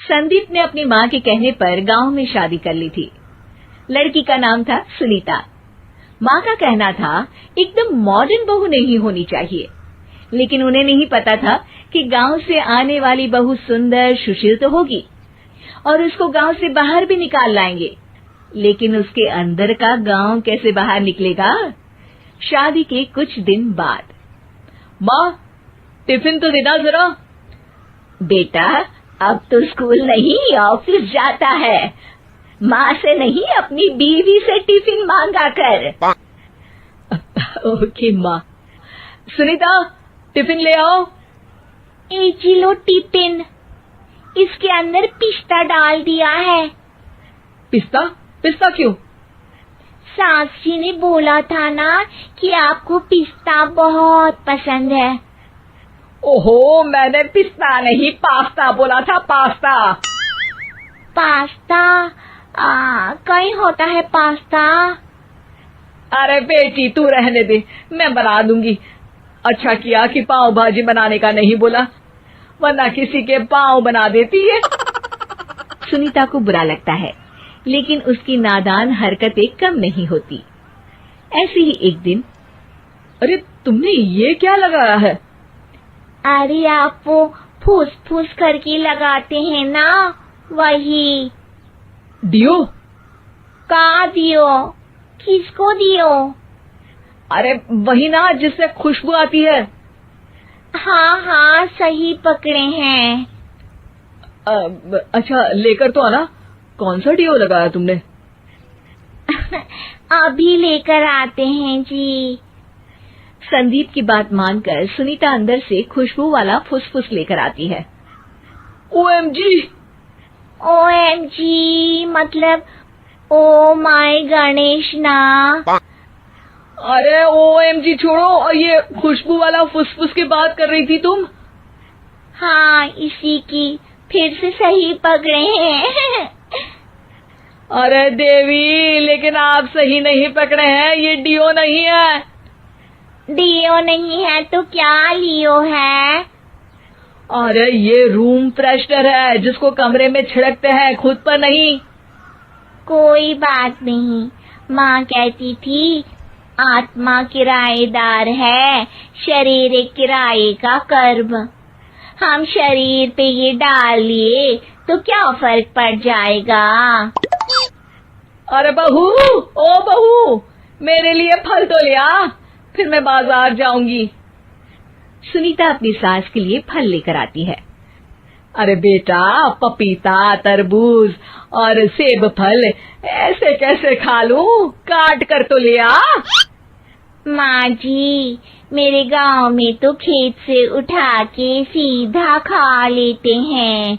संदीप ने अपनी माँ के कहने पर गांव में शादी कर ली थी। लड़की का नाम था सुनीता। माँ का कहना था एकदम मॉडर्न बहू नहीं होनी चाहिए, लेकिन उन्हें नहीं पता था कि गांव से आने वाली बहू सुंदर सुशील तो होगी और उसको गांव से बाहर भी निकाल लाएंगे, लेकिन उसके अंदर का गांव कैसे बाहर निकलेगा। शादी के कुछ दिन बाद, माँ टिफिन तो देना जरा। बेटा अब तो स्कूल नहीं ऑफिस जाता है, माँ से नहीं अपनी बीवी से टिफिन मांगा कर। ओके माँ। सुनीता टिफिन ले आओ। एक किलो टिफिन, इसके अंदर पिस्ता डाल दिया है। पिस्ता? पिस्ता क्यों? सास जी ने बोला था ना कि आपको पिस्ता बहुत पसंद है। ओहो, मैंने पिस्ता नहीं पास्ता बोला था, पास्ता। पास्ता? कहीं होता है पास्ता? अरे बेटी तू रहने दे, मैं बना दूंगी। अच्छा किया कि पाव भाजी बनाने का नहीं बोला, वरना किसी के पाव बना देती है। सुनीता को बुरा लगता है, लेकिन उसकी नादान हरकतें कम नहीं होती। ऐसे ही एक दिन, अरे तुमने ये क्या लगाया है? अरे आप वो फूस फूस करके लगाते हैं ना, वही। डियो? का दियो? किसको दियो? अरे वही ना जिससे खुशबू आती है। हाँ हाँ सही पकड़े हैं। अच्छा लेकर तो आना। कौन सा डियो लगाया तुमने? अभी लेकर आते हैं जी। संदीप की बात मानकर सुनीता अंदर से खुशबू वाला फुसफुस लेकर आती है। ओएमजी! ओएमजी मतलब ओ माय गणेश ना। अरे ओएमजी छोड़ो, ये खुशबू वाला फुसफुस की बात कर रही थी तुम? हाँ इसी की, फिर से सही पकड़े हैं। अरे देवी, लेकिन आप सही नहीं पकड़े हैं, ये डियो नहीं है। डियो नहीं है तो क्या लियो है? अरे ये रूम फ्रेशनर है, जिसको कमरे में छिड़कते हैं, खुद पर नहीं। कोई बात नहीं, माँ कहती थी आत्मा किराएदार है, शरीर एक किराए का कर्म। हम शरीर पे ये डाल लिए तो क्या फर्क पड़ जाएगा। अरे बहू, ओ बहू, मेरे लिए फल तो लिया, फिर मैं बाजार जाऊंगी। सुनीता अपनी सास के लिए फल लेकर आती है। अरे बेटा, पपीता, तरबूज और सेब फल ऐसे कैसे खा लूं? काट कर तो लिया। माँ जी, मेरे गांव में तो खेत से उठा के सीधा खा लेते हैं।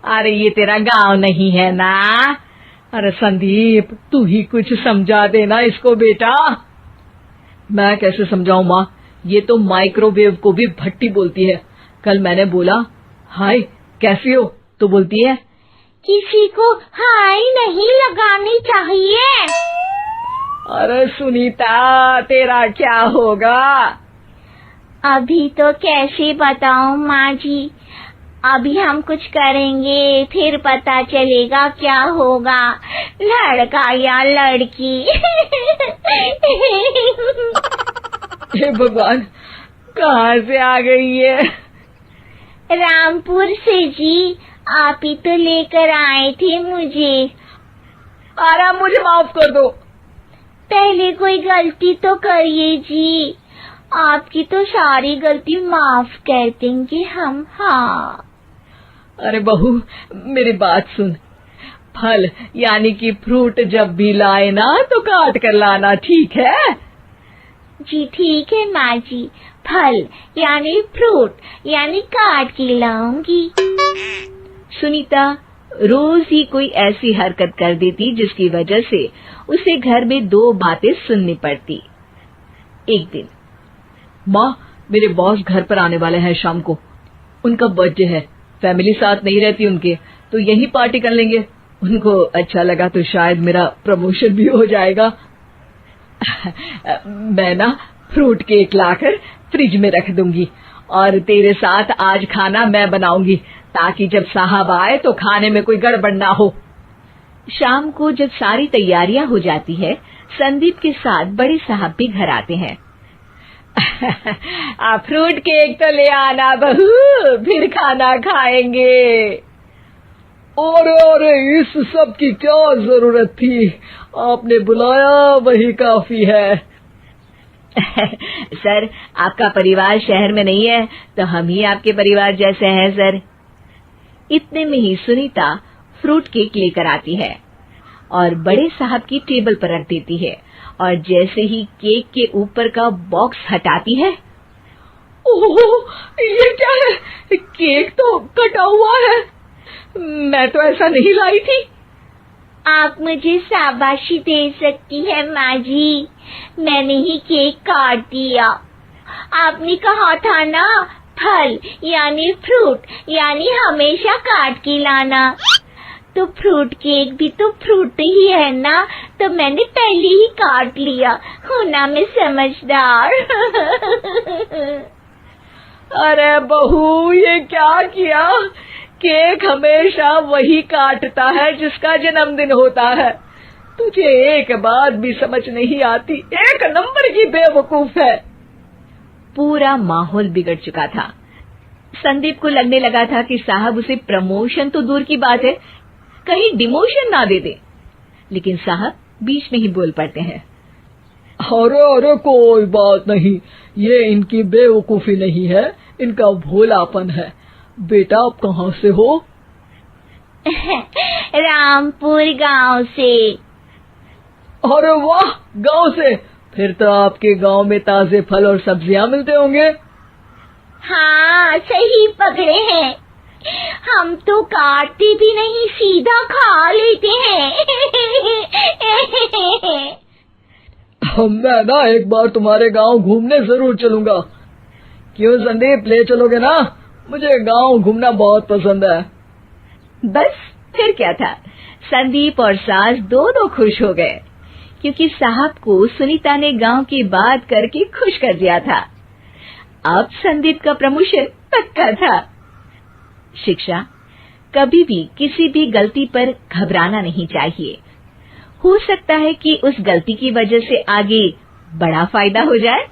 अरे ये तेरा गांव नहीं है ना। अरे संदीप, तू ही कुछ समझा देना इसको बेटा। मैं कैसे समझाऊं माँ, ये तो माइक्रोवेव को भी भट्टी बोलती है। कल मैंने बोला हाय कैसी हो, तो बोलती है किसी को हाय नहीं लगानी चाहिए। अरे सुनीता, तेरा क्या होगा? अभी तो कैसे बताऊं माँ जी, अभी हम कुछ करेंगे फिर पता चलेगा क्या होगा, लड़का या लड़की। हे भगवान, कहाँ से आ गई ये? रामपुर से जी, आप ही तो लेकर आए थे मुझे। अरे मुझे माफ कर दो। पहले कोई गलती तो करिए जी, आपकी तो सारी गलती माफ कर देंगे हम। हाँ अरे बहू, मेरी बात सुन। फल यानी कि फ्रूट जब भी लाए ना तो काट कर लाना, ठीक है? जी ठीक है माँ जी, फल यानी फ्रूट यानी काट के लाऊंगी। सुनीता रोज ही कोई ऐसी हरकत कर देती जिसकी वजह से उसे घर में दो बातें सुननी पड़ती। एक दिन, माँ मेरे बॉस घर पर आने वाले हैं शाम को, उनका बर्थडे है, फैमिली साथ नहीं रहती उनके, तो यही पार्टी कर लेंगे। उनको अच्छा लगा तो शायद मेरा प्रमोशन भी हो जाएगा। मैं ना फ्रूट केक लाकर फ्रिज में रख दूंगी और तेरे साथ आज खाना मैं बनाऊंगी ताकि जब साहब आए तो खाने में कोई गड़बड़ ना हो। शाम को जब सारी तैयारियां हो जाती है, संदीप के साथ बड़े साहब भी घर आते हैं। आप फ्रूट केक तो ले आना बहू, फिर खाना खाएंगे। अरे इस सब की क्या जरूरत थी, आपने बुलाया वही काफी है। सर, आपका परिवार शहर में नहीं है तो हम ही आपके परिवार जैसे हैं सर। इतने में ही सुनीता फ्रूट केक लेकर आती है और बड़े साहब की टेबल पर रख देती है और जैसे ही केक के ऊपर का बॉक्स हटाती है, ओह, ये क्या है? केक तो कटा हुआ है। मैं तो ऐसा नहीं लाई थी। आप मुझे शाबाशी दे सकती है माँ जी, मैंने ही केक काट दिया। आपने कहा था ना, फल यानी फ्रूट यानी हमेशा काट के लाना। तो फ्रूट केक भी तो फ्रूट ही है ना, तो मैंने पहले ही काट लिया। हूँ ना मैं समझदार। अरे बहू, ये क्या किया? केक हमेशा वही काटता है जिसका जन्मदिन होता है। तुझे एक बात भी समझ नहीं आती, एक नंबर की बेवकूफ है। पूरा माहौल बिगड़ चुका था। संदीप को लगने लगा था कि साहब उसे प्रमोशन तो दूर की बात है, कहीं डिमोशन ना दे दे। लेकिन साहब बीच में ही बोल पड़ते हैं। अरे कोई बात नहीं, ये इनकी बेवकूफी नहीं है, इनका भोलापन है। बेटा आप कहाँ से हो? रामपुर गांव से। अरे वाह, गांव से? फिर तो आपके गांव में ताजे फल और सब्जियां मिलते होंगे। हाँ, सही पकड़े हैं। हम तो काटते भी नहीं, सीधा खा लेते हैं। मैं ना एक बार तुम्हारे गांव घूमने जरूर चलूंगा। क्यों संदीप, ले चलोगे ना? मुझे गांव घूमना बहुत पसंद है। बस फिर क्या था, संदीप और सास दोनों खुश हो गए क्योंकि साहब को सुनीता ने गांव की बात करके खुश कर दिया था। अब संदीप का प्रमोशन पक्का था। शिक्षा, कभी भी किसी भी गलती पर घबराना नहीं चाहिए। हो सकता है कि उस गलती की वजह से आगे बड़ा फायदा हो जाए।